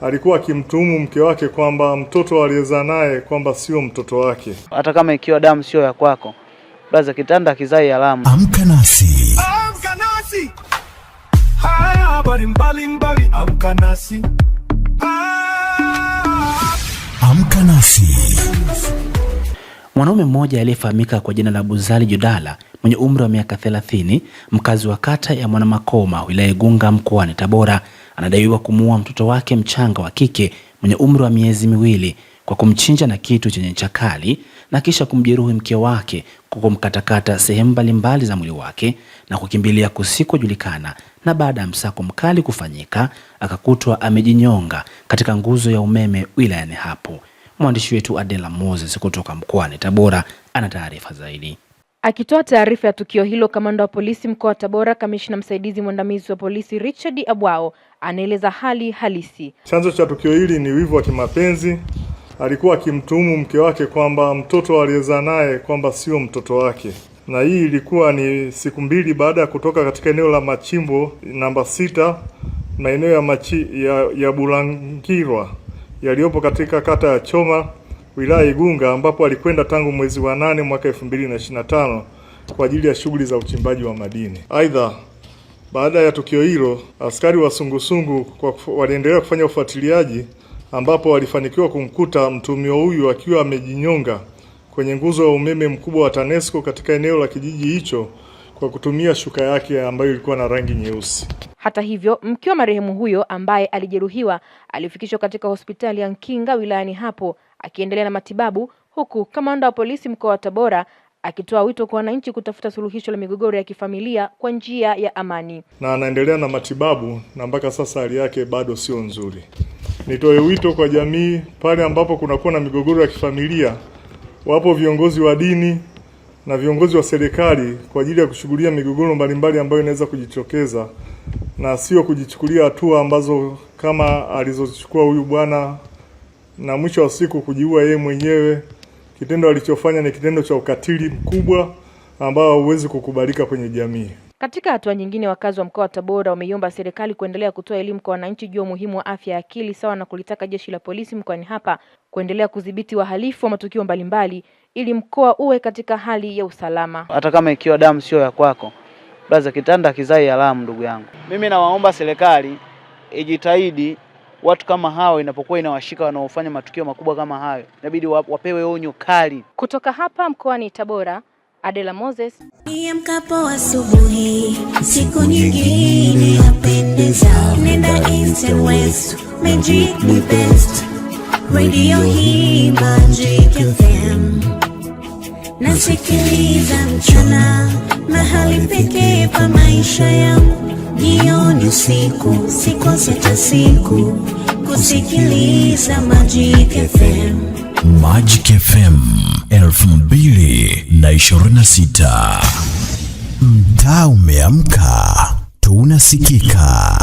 alikuwa akimtuhumu mke wake kwamba mtoto aliyezaa naye kwamba sio mtoto wake. Hata kama ikiwa damu sio ya kwako, basi kitanda kizai alamu. Amka nasi. Amka nasi. Haya habari mbalimbali, amka nasi. Amka nasi. Mwanaume mmoja aliyefahamika kwa jina la Buzali Judala mwenye umri wa miaka 30, mkazi wa kata ya Mwanamakoma wilaya Igunga mkoani Tabora, anadaiwa kumuua mtoto wake mchanga wa kike mwenye umri wa miezi miwili kwa kumchinja na kitu chenye ncha kali na kisha kumjeruhi mke wake kwa kumkatakata sehemu mbalimbali za mwili wake na kukimbilia kusikojulikana, na baada ya msako mkali kufanyika akakutwa amejinyonga katika nguzo ya umeme wilayani hapo. Mwandishi wetu Adela Moses kutoka mkoani Tabora ana taarifa zaidi. Akitoa taarifa ya tukio hilo, kamanda wa polisi mkoa wa Tabora, kamishna msaidizi mwandamizi wa polisi Richard Abwao, anaeleza hali halisi. Chanzo cha tukio hili ni wivu wa kimapenzi. Alikuwa akimtuhumu mke wake kwamba mtoto aliyezaa naye kwamba sio mtoto wake. Na hii ilikuwa ni siku mbili baada ya kutoka katika eneo la machimbo namba 6 maeneo ya Bulangirwa yaliyopo katika kata ya Choma wilaya Igunga, ambapo alikwenda tangu mwezi wa 8 mwaka 2025 kwa ajili ya shughuli za uchimbaji wa madini. Aidha, baada ya tukio hilo, askari wa sungusungu waliendelea kufanya ufuatiliaji, ambapo walifanikiwa kumkuta mtumio huyu akiwa amejinyonga kwenye nguzo ya umeme mkubwa wa TANESCO katika eneo la kijiji hicho kwa kutumia shuka yake ambayo ilikuwa na rangi nyeusi. Hata hivyo, mke wa marehemu huyo ambaye alijeruhiwa alifikishwa katika hospitali ya Nkinga wilayani hapo akiendelea na matibabu, huku kamanda wa polisi mkoa wa Tabora akitoa wito kwa wananchi kutafuta suluhisho la migogoro ya kifamilia kwa njia ya amani. Na anaendelea na matibabu na mpaka sasa hali yake bado sio nzuri. Nitoe wito kwa jamii, pale ambapo kunakuwa na migogoro ya kifamilia, wapo viongozi wa dini na viongozi wa serikali kwa ajili ya kushughulikia migogoro mbalimbali ambayo inaweza kujitokeza, na sio kujichukulia hatua ambazo kama alizochukua huyu bwana na mwisho wa siku kujiua yeye mwenyewe. Kitendo alichofanya ni kitendo cha ukatili mkubwa ambao huwezi kukubalika kwenye jamii. Katika hatua nyingine, wakazi wa mkoa wa Tabora wameiomba serikali kuendelea kutoa elimu kwa wananchi juu ya umuhimu wa afya ya akili, sawa na kulitaka jeshi la polisi mkoani hapa kuendelea kudhibiti wahalifu wa matukio mbalimbali ili mkoa uwe katika hali ya usalama. Hata kama ikiwa damu sio ya kwako, basi kitanda kizai alamu. Ndugu yangu, mimi nawaomba serikali ijitahidi, watu kama hao inapokuwa inawashika wanaofanya matukio makubwa kama hayo, inabidi wapewe onyo kali. Kutoka hapa mkoani Tabora, Adela Moses. Amkapo asubuhi, siku nyingine yapendeza. Nenda East and West, Magic ni best. Radio hii Magic FM. Nasikiliza mchana, mahali pekee pa maisha yangu. Jioni usiku, sikose hata siku kusikiliza Magic FM. Magic FM 2026. Mtaa umeamka, tunasikika.